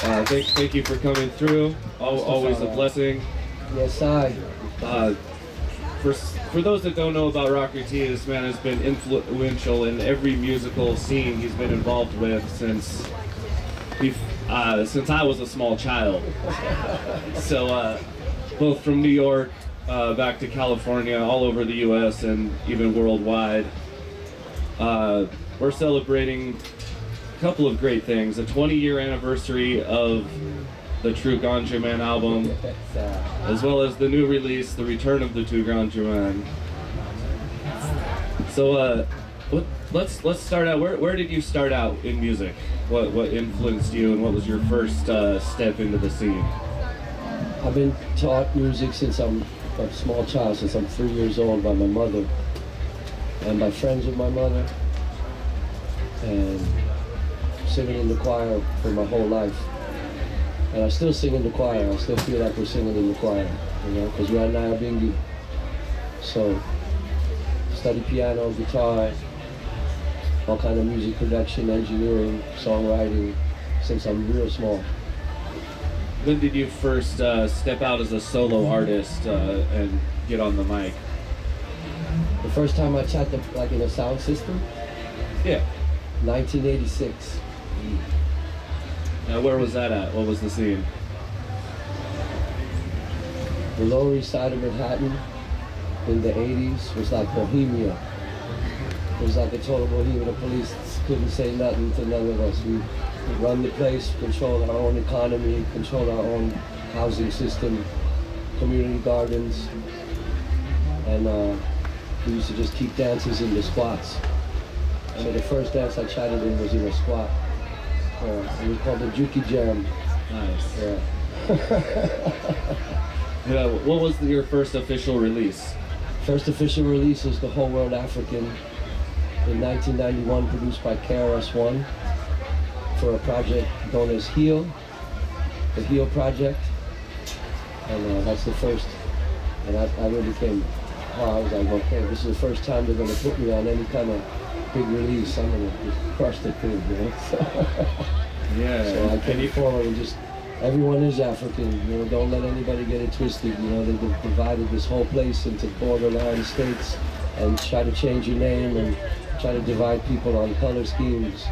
Thank you for coming through. Always a blessing. Yes, I. For those that don't know about Rocker T, this man has been influential in every musical scene he's been involved with since I was a small child. So both from New York back to California, all over the U.S. and even worldwide. We're celebrating a couple of great things: a 20-year anniversary of the True Ganja Man album, as well as the new release, The Return of the True Ganja Man. So let's start out. Where did you start out in music? What influenced you, and what was your first step into the scene? I've been taught music since I'm a small child, since I'm 3 years old, by my mother and by friends of my mother, and singing in the choir for my whole life. And I still sing in the choir. I still feel like we're singing in the choir, you know, because we're at Bingi. So, study piano, guitar, all kind of music production, engineering, songwriting, since I'm real small. When did you first step out as a solo artist and get on the mic? The first time I chat like in a sound system? Yeah. 1986. Now, where was that at? What was the scene? The Lower East Side of Manhattan in the 80s was like Bohemia. It was like a total Bohemia. The police couldn't say nothing to none of us. We run the place, control our own economy, control our own housing system, community gardens, and we used to just keep dances in the squats. So the first dance I chatted in was in a squat. It was called the Juki Jam. Nice. Yeah. Yeah. What was your first official release? First official release was The Whole World African in 1991, produced by KRS-One for a project known as Heal, the Heal Project. And that's the first. And I really came, I was like, okay, this is the first time they're gonna put me on any kind of big release. I'm gonna just crush the thing, you know? Yeah. So I came forward and just, everyone is African, you know, don't let anybody get it twisted, you know, they've divided this whole place into borderline states and try to change your name and try to divide people on color schemes.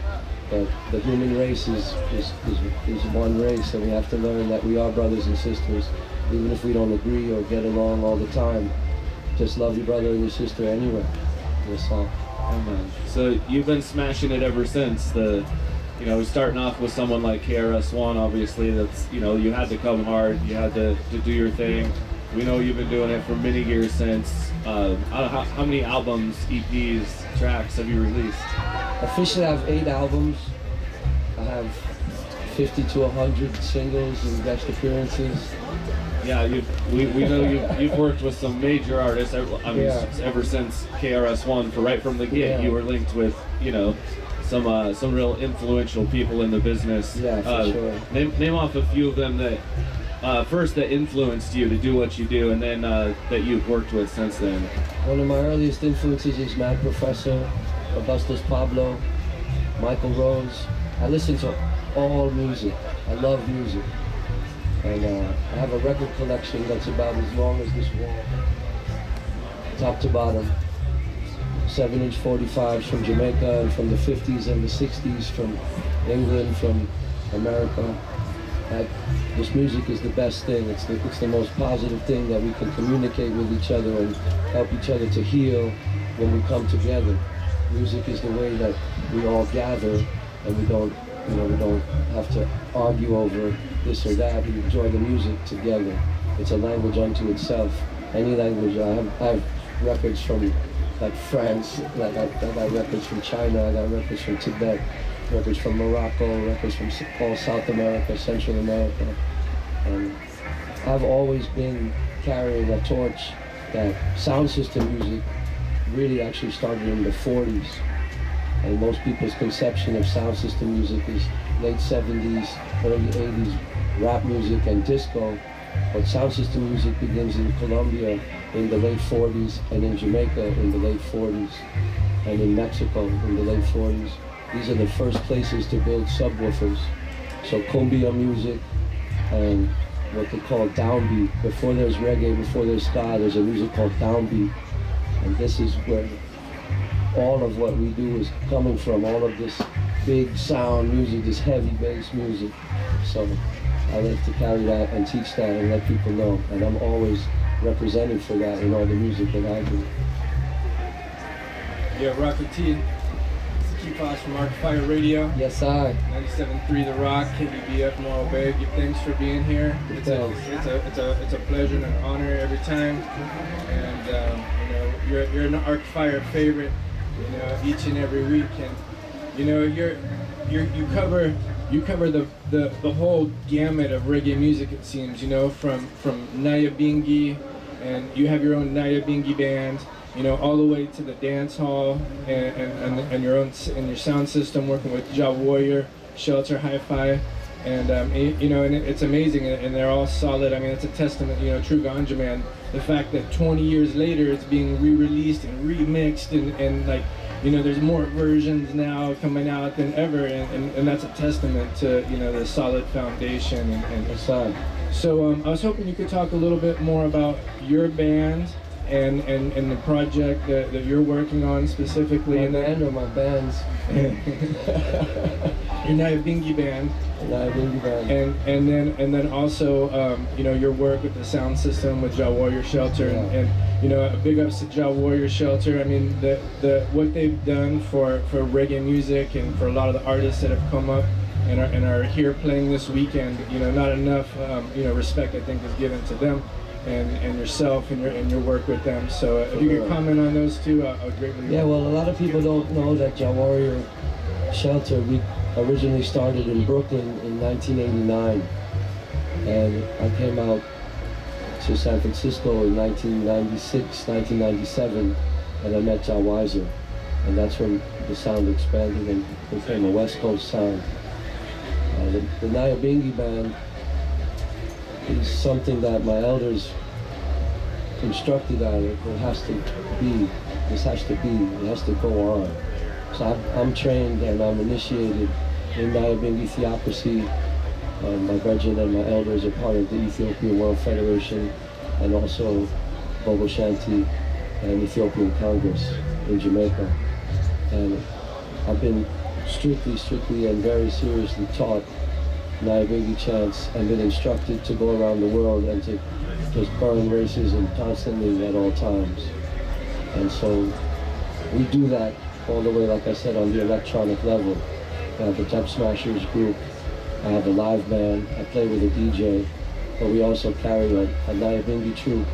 But the human race is one race, and we have to learn that we are brothers and sisters, even if we don't agree or get along all the time. Just love your brother and your sister anyway. That's all. Oh, man. So you've been smashing it ever since. Starting off with someone like KRS-One, obviously, that's, you had to come hard, you had to do your thing. We know you've been doing it for many years since. How many albums, EPs, tracks have you released? Officially, I have 8 albums. I have 50 to 100 singles and guest appearances. Yeah, we know you've worked with some major artists. Ever since KRS-One, right from the get, you were linked with, some real influential people in the business. Yeah, for sure. Name off a few of them that first that influenced you to do what you do, and then that you've worked with since then. One of my earliest influences is Mad Professor, Augustus Pablo, Michael Rose. I listen to all music. I love music. And I have a record collection that's about as long as this wall, top to bottom. 7-inch 45s from Jamaica and from the 50s and the 60s, from England, from America. This music is the best thing. It's the most positive thing that we can communicate with each other and help each other to heal when we come together. Music is the way that we all gather, and we don't have to argue over this or that. We enjoy the music together. It's a language unto itself. Any language. I have records from like France, like I got records from China, I got records from Tibet, records from Morocco, records from all South America, Central America. And I've always been carrying a torch that sound system music really actually started in the 40s. And most people's conception of sound system music is late 70s, early 80s, rap music and disco. But sound system music begins in Colombia in the late 40s, and in Jamaica in the late 40s, and in Mexico in the late 40s. These are the first places to build subwoofers. So cumbia music and what they call downbeat. Before there's reggae, before there's ska, there's a music called downbeat. And this is where all of what we do is coming from, all of this big sound music, this heavy bass music. So I like to carry that and teach that and let people know. And I'm always representing for that in all the music that I do. Yeah, Rocket T. Keep us from Arc Fire Radio. Yes, I. 97.3 The Rock, KBBF Moral Bay. Thanks for being here. It's a pleasure and an honor every time. And you know, you're an Arc Fire favorite, you know, each and every week. And you know, you cover the whole gamut of reggae music, it seems, you know, from Nyabinghi, and you have your own Nyabinghi band, you know, all the way to the dance hall and your own and your sound system, working with Jah Warrior, Shelter Hi-Fi, and you know, and it's amazing, and they're all solid. I mean, it's a testament, you know, true Ganja man. The fact that 20 years later it's being re-released and remixed, and like, you know, there's more versions now coming out than ever, and that's a testament to, you know, the solid foundation and Yes, So I was hoping you could talk a little bit more about your band and the project that you're working on specifically. My and band or my bands? Your Nyabinghi band. Nyabinghi band. And then also you know, your work with the sound system with Jah Warrior Shelter, and you know, a big ups to Jah Warrior Shelter. I mean, the what they've done for reggae music and for a lot of the artists that have come up and are here playing this weekend. You know, not enough you know, respect, I think, is given to them and yourself and your work with them. So if you could comment on those two, I would greatly. Yeah, well, a lot of people don't know that Jah Warrior Shelter, we originally started in Brooklyn in 1989, and I came out to San Francisco in 1996, 1997, and I met Jah Weiser, and that's when the sound expanded and became a West Coast sound. The Nyabinghi band is something that my elders instructed on. It has to be, this has to be, it has to go on. So I'm trained and I'm initiated in Nyabinghi theocracy. My brethren and my elders are part of the Ethiopian World Federation, and also Bobo Shanti and Ethiopian Congress in Jamaica. And I've been strictly and very seriously taught Nyabinghi chants and been instructed to go around the world and to just burn racism constantly at all times. And so we do that all the way, like I said, on the electronic level. I have the Dub Smashers group, I have a live band, I play with a DJ, but we also carry a Nyabinghi troupe,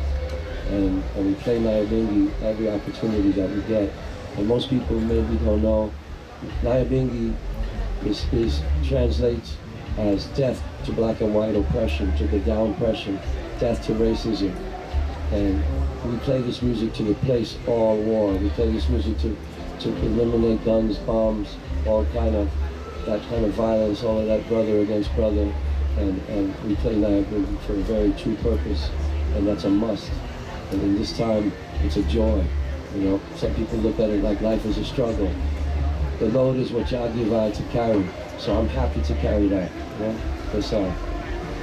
and we play Nyabinghi every opportunity that we get. And most people maybe don't know, Nyabinghi is translates as death to black and white oppression, to the down oppression, death to racism. And we play this music to replace all war. We play this music to eliminate guns, bombs, all that kind of violence, all of that brother against brother. And we play Nyabinghi for a very true purpose, and that's a must. And in this time, it's a joy. You know, some people look at it like life is a struggle. The load is what Jah give I to carry, so I'm happy to carry that. You know? That's all.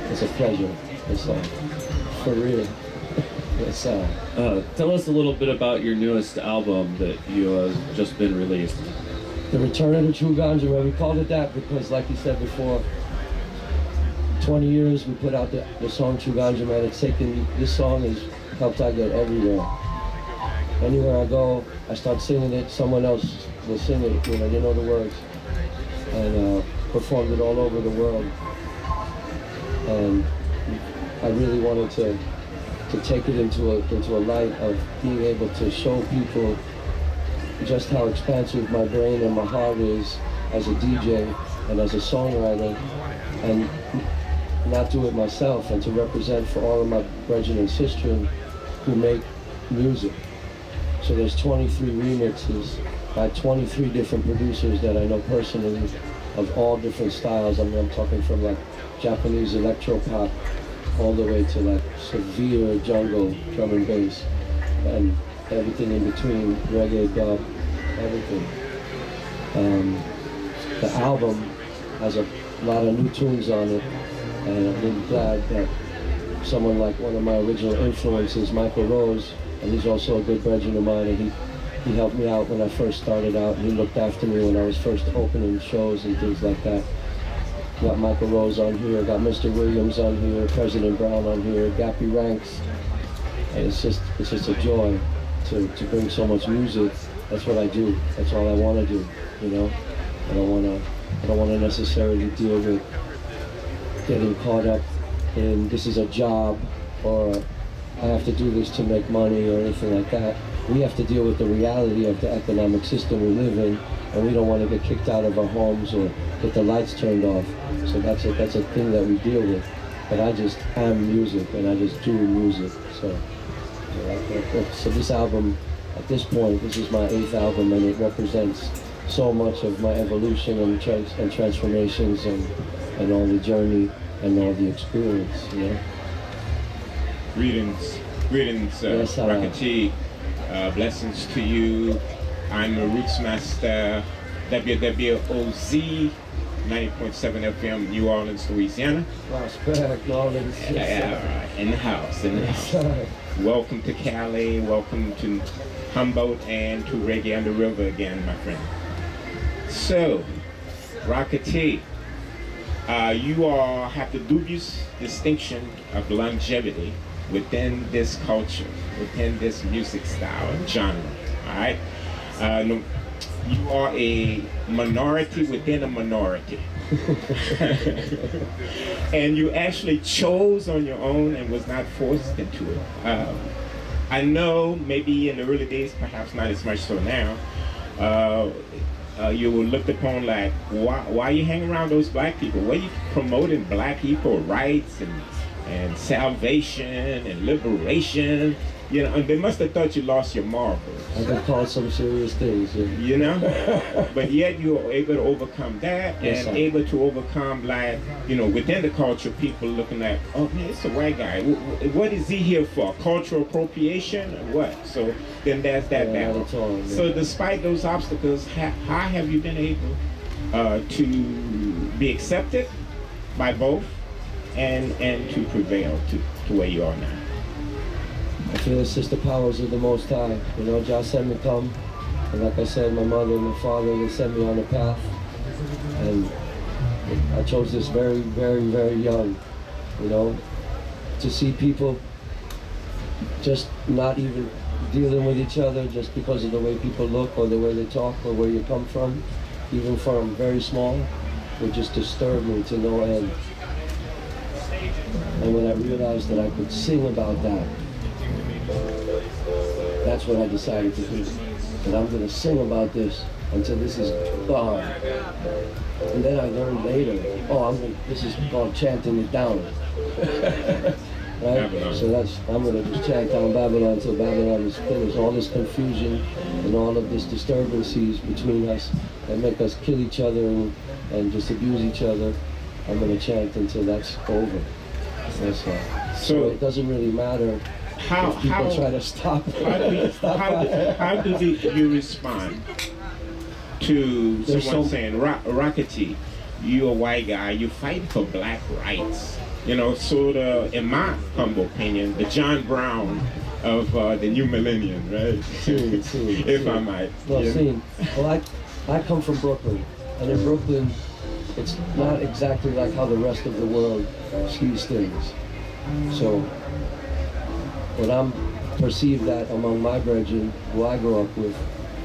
It's a pleasure. That's all. For real. That's all. Tell us a little bit about your newest album that you just been released. The Return of the True Ganja Man. We called it that because, like you said before, 20 years we put out the song True Ganja Man. It's taken, this song has helped I get everywhere. Anywhere I go, I start singing it, someone else will sing it, you know, they know the words. And performed it all over the world. And I really wanted to take it into a light of being able to show people just how expansive my brain and my heart is as a DJ and as a songwriter, and not do it myself, and to represent for all of my brethren and sisters who make music. So there's 23 remixes by 23 different producers that I know personally, of all different styles. I mean, I'm talking from like Japanese electro pop all the way to like severe jungle drum and bass, and everything in between, reggae, dub, everything. The album has a lot of new tunes on it, and I'm really glad that someone like one of my original influences, Michael Rose, and he's also a good brethren of mine, and he helped me out when I first started out, and he looked after me when I was first opening shows and things like that. Got Michael Rose on here, got Mr. Williams on here, President Brown on here, Gappy Ranks, and it's just a joy to bring so much music. That's what I do. That's all I want to do. You know, I don't want to necessarily deal with getting caught up in this is a job or I have to do this to make money or anything like that. We have to deal with the reality of the economic system we live in, and we don't want to get kicked out of our homes or get the lights turned off. So that's a thing that we deal with. But I just am music, and I just do music. So this album, at this point, this is my 8th album, and it represents so much of my evolution and transformations and all the journey and all the experience, you know. Greetings, Yes, Rakati. Blessings to you. I'm a Roots Master, WWOZ, 90.7 FM, New Orleans, Louisiana. Prospect, Orleans. In the house. Welcome to Cali, welcome to Humboldt, and to Reggae on the River again, my friend. So, Rakati, you all have the dubious distinction of longevity within this culture, within this music style and genre, all right? You are a minority within a minority. And you actually chose on your own and was not forced into it. I know maybe in the early days, perhaps not as much so now, you were looked upon like, why you hang around those black people? Why you promoting black equal rights and salvation and liberation? You know, and they must have thought you lost your marbles. I've been called some serious things. Yeah. You know? But yet you were able to overcome that, Yes, and sir. able to overcome, like, you know, within the culture, people looking at, oh man, it's a white guy. What is he here for? Cultural appropriation or what? So then there's that Yeah, battle. not at all, yeah. So despite those obstacles, how have you been able to be accepted by both and to prevail to where you are now? I feel it's just the powers of the Most High. You know, Jah sent me come, and like I said, my mother and my father, they sent me on a path, and I chose this very, very, very young. You know, to see people just not even dealing with each other just because of the way people look or the way they talk or where you come from, even from very small, would just disturb me to no end. And when I realized that I could sing about that, that's what I decided to do. That I'm gonna sing about this until this is gone. And then I learned later, this is called chanting it down. Right? Babylon. So I'm gonna just chant down Babylon until Babylon is finished. All this confusion and all of this disturbances between us that make us kill each other and just abuse each other, I'm gonna chant until that's over. That's all. So it doesn't really matter if people try to stop. How do you respond to someone saying, Rakati, you're a white guy, you're fighting for black rights? You know, sort of, in my humble opinion, the John Brown of the new millennium, right? If I might. Well, I come from Brooklyn, and in Brooklyn, it's not exactly like how the rest of the world sees things. So, what I'm perceived that among my brethren, who I grew up with,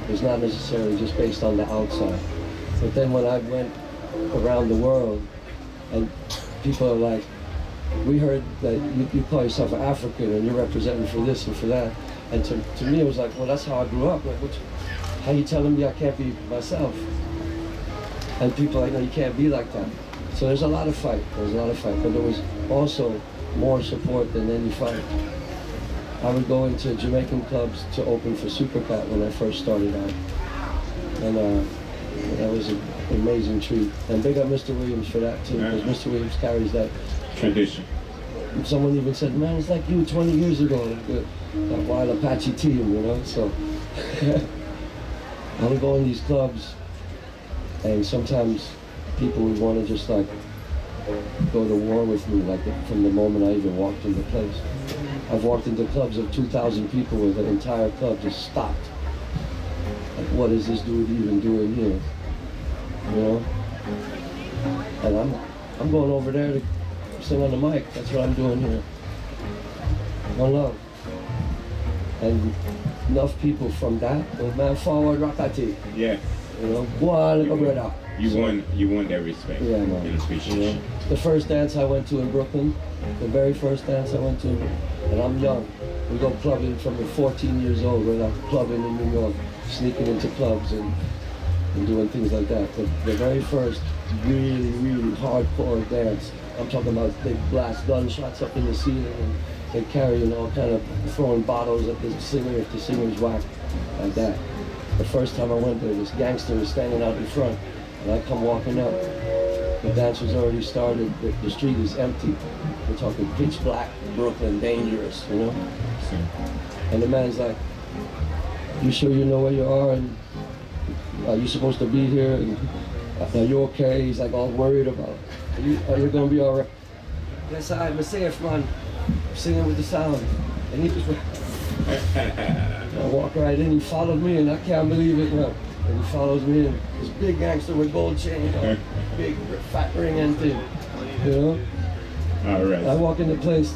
is not necessarily just based on the outside. But then when I went around the world, and people are like, we heard that you call yourself an African and you're representing for this and for that. And to me, it was like, well, that's how I grew up. Like, how you telling me I can't be myself? And people are like, no, you can't be like that. So there's a lot of fight. But there was also more support than any fight. I would go into Jamaican clubs to open for Supercat when I first started out. And that was an amazing treat. And big up Mr. Williams for that too, because Mr. Williams carries that tradition. Someone even said, man, it's like you 20 years ago, that Wild Apache team, you know? So I would go in these clubs, and sometimes people would want to just like go to war with me, like from the moment I even walked into the place. I've walked into clubs of 2,000 people where the entire club just stopped. Like, what is this dude even doing here? You know? And I'm going over there to sing on the mic. That's what I'm doing here. One love. And enough people from that, well, man, forward Rakati. Yeah. You know, go on, little brother. You won that respect. Yeah, man. And appreciation. You know, the first dance I went to in Brooklyn, the very first dance I went to, and I'm young. We go clubbing from 14 years old. We're like clubbing in New York, sneaking into clubs and doing things like that. The very first really, really hardcore dance, I'm talking about they blast gunshots up in the ceiling and they're carrying all kind of throwing bottles at the singer if the singer's whacked like that. The first time I went there, this gangster was standing out in front and I come walking up. The dance was already started, the street is empty. We're talking pitch black, Brooklyn, dangerous, you know? And the man's like, you sure you know where you are? And are you supposed to be here? And are you okay? He's like all worried about, are you gonna be all right? Yes, I'm safe, man. I'm singing with the sound. And he just went, I walk right in, he followed me and I can't believe it now. And he follows me in, this big gangster with gold chain, big fat ring and thing, you know? All right. I walk in the place,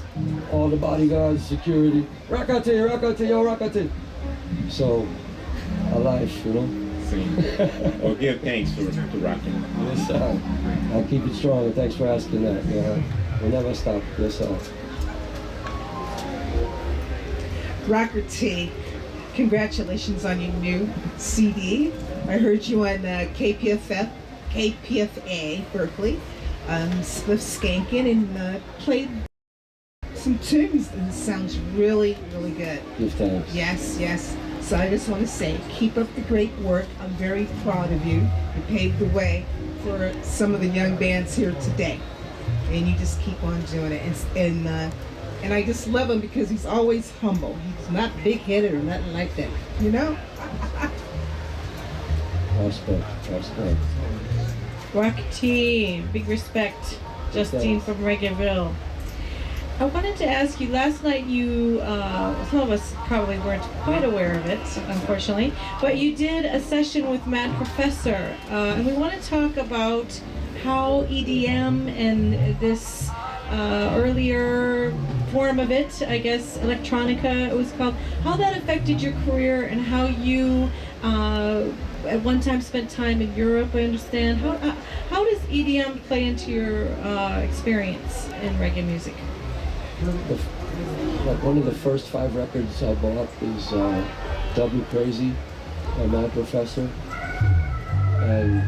all the bodyguards, security, Rakati, Rakati, yo Rakati. So, a life, you know? Well, give thanks to rocking. Yes, sir. I'll keep it strong and thanks for asking that. Yeah. We'll never stop. Yes, sir. Rocker T, congratulations on your new CD. I heard you on KPFA Berkeley, Spliff Skankin', and played some tunes, and it sounds really, really good. Give thanks. Yes, yes. So I just want to say, keep up the great work. I'm very proud of you. You paved the way for some of the young bands here today, and you just keep on doing it. And I just love him because he's always humble. He's not big-headed or nothing like that, you know? Respect, respect. Rock team, big respect. Justine from Reggaeville. I wanted to ask you, last night you, some of us probably weren't quite aware of it, unfortunately, but you did a session with Mad Professor, and we want to talk about how EDM and this earlier form of it, I guess electronica it was called, how that affected your career and how you at one time spent time in Europe, I understand. How does EDM play into your experience in reggae music? Like one of the first 5 records I bought is W Crazy by Mad Professor. And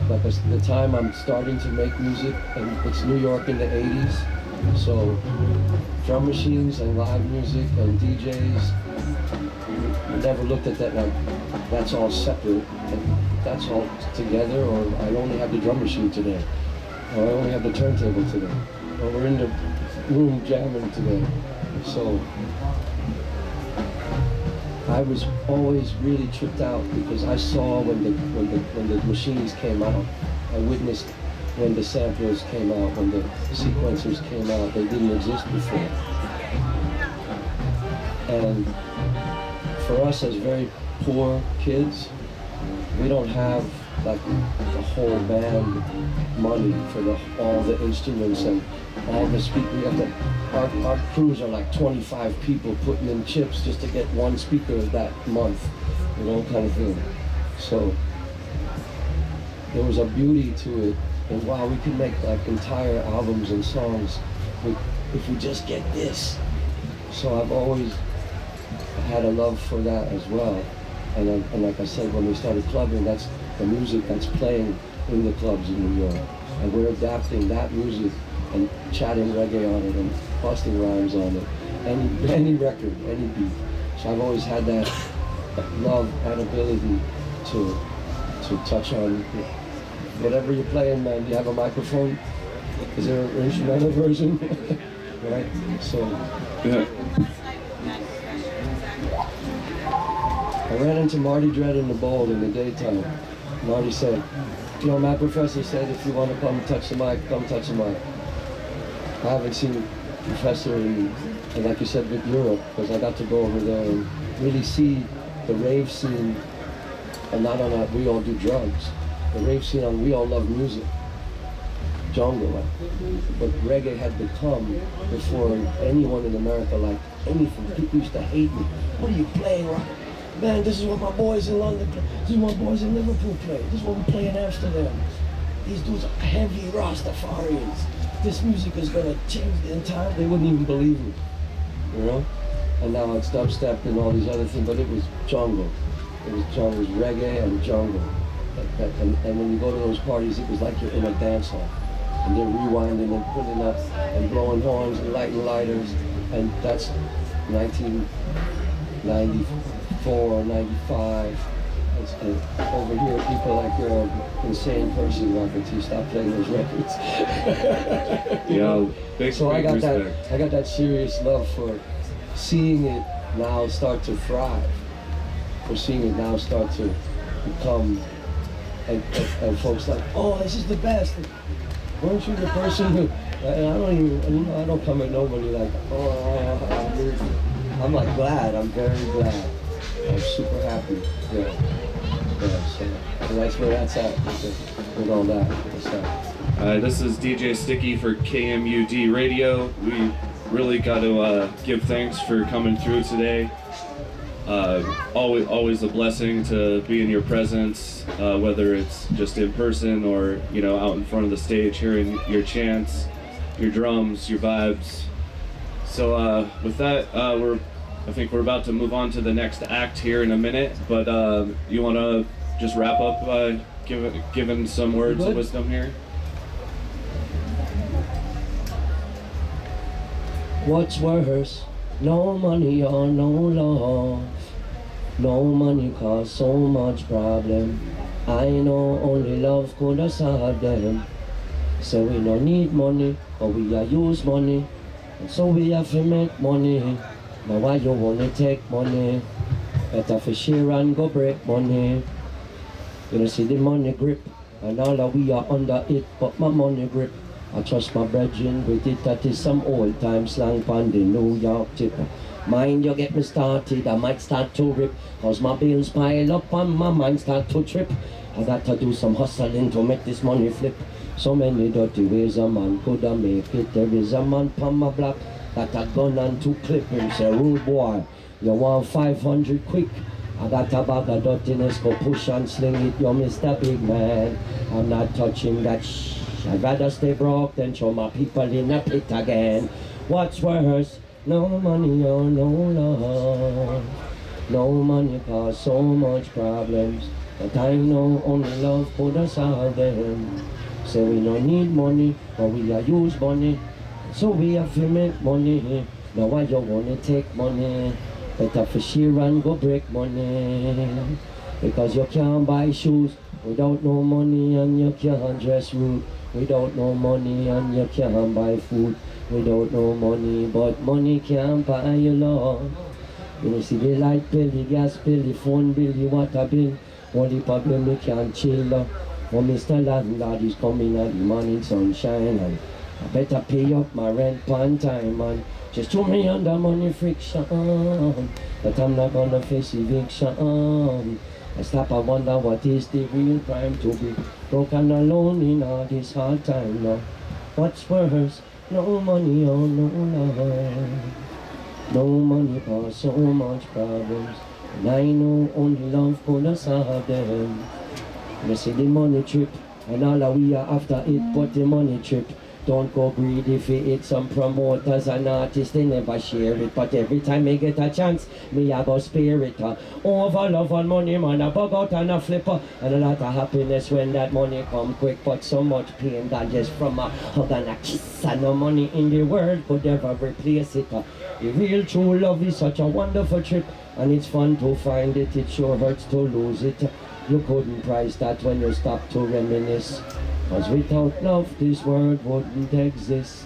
like the time I'm starting to make music, and it's New York in the 80s, so drum machines and live music and DJs, I never looked at that like that's all separate, that's all together, or I only have the drum machine today, or I only have the turntable today, or we're in the room jamming today. So I was always really tripped out because I saw when the machines came out. I witnessed when the samplers came out, when the sequencers came out. They didn't exist before. And for us as very poor kids, we don't have like the whole band money for all the instruments and all the speakers. We have to, our crews are like 25 people putting in chips just to get one speaker that month, you know, kind of thing. So there was a beauty to it, and wow, we could make like entire albums and songs if we just get this. So I've always had a love for that as well. And like I said, when we started clubbing, that's the music that's playing in the clubs in New York. And we're adapting that music and chatting reggae on it and busting rhymes on it. Any record, any beat. So I've always had that love and ability to touch on whatever you're playing, man. Do you have a microphone? Is there an instrumental version? Right? So Yeah. I ran into Marty Dredd in the Bowl in the daytime. Marty said, you know, my professor said if you want to come touch the mic, come touch the mic. I haven't seen Professor in like you said, with Europe, because I got to go over there and really see the rave scene, and not on that we all do drugs. The rave scene on we all love music, jungle, but reggae had become before anyone in America liked anything. People used to hate me. What are you playing, rock? Man, this is what my boys in London play. This is what my boys in Liverpool play. This is what we play in Amsterdam. These dudes are heavy Rastafarians. This music is gonna change the entire. They wouldn't even believe me, you know. And now it's dubstep and all these other things, but it was jungle. It was reggae and jungle. And when you go to those parties, it was like you're in a dance hall. And they're rewinding and putting up and blowing horns and lighting lighters. And that's 1994, 95. Over here, people like you're an insane person, Rocket. Stop playing those records. Yeah, big, so big I got that serious love for seeing it now start to thrive, for seeing it now start to become, and folks like, oh, this is the best. Weren't you the person who? And I don't even, you know, I don't come at nobody like, oh, I'm like glad. I'm very glad. I'm super happy. Yeah. So that's where that's at with all that. This is DJ Sticky for KMUD Radio. We really got to give thanks for coming through today. Always a blessing to be in your presence, whether it's just in person or, you know, out in front of the stage, hearing your chants, your drums, your vibes. So with that, I think we're about to move on to the next act here in a minute, but you want to just wrap up by giving some words of wisdom here? What's worse? No money or no love. No money cause so much problem. I know only love could have solved them. So we don't need money, but we are use money. And so we have to make money. Now why you wanna take money? Better for share and go break money. You know, see the money grip, and all that we are under it, but my money grip. I trust my brethren with it, that is some old time slang on the New York tip. Mind you get me started, I might start to rip, cause my bills pile up and my mind start to trip. I got to do some hustling to make this money flip. So many dirty ways a man could have make it. There is a man on my block got a gun and 2 clippings. Say, rude boy, you want 500 quick? I got a bag of dirtiness, go push and sling it. You're Mr. Big Man, I'm not touching that shh. I'd rather stay broke than show my people in a pit again. What's worse? No money or no love. No money cause so much problems, but I know only love could have solved them. So we don't need money, but we are use money. So we have to make money. Now why you wanna take money? Better for share and go break money. Because you can't buy shoes without no money, and you can't dress rude without no money, and you can't buy food without no money. But money can't buy your love. You see the light bill, the gas bill, the phone bill, the water bill. Only problem you can't chill. For Mr. Landlord is coming at the morning sunshine, and I better pay up my rent on time, and just throw me under money friction. But I'm not gonna face eviction. I stop, I wonder what is the real crime to be broke and alone in all this hard time now. What's worse? No money or no love. No money cause so much problems, and I know only love could have solved them. You see the money trip, and all that we are after it, but the money trip. Don't go greedy if it hit some promoters and artists, they never share it. But every time me get a chance, me I go spare it. Over love and money, man, I bug out and a flipper. And a lot of happiness when that money come quick, but so much pain that just from a hug and a kiss. And no money in the world could ever replace it. The real true love is such a wonderful trip, and it's fun to find it, it sure hurts to lose it. You couldn't price that when you stop to reminisce. Cause without love, this world wouldn't exist.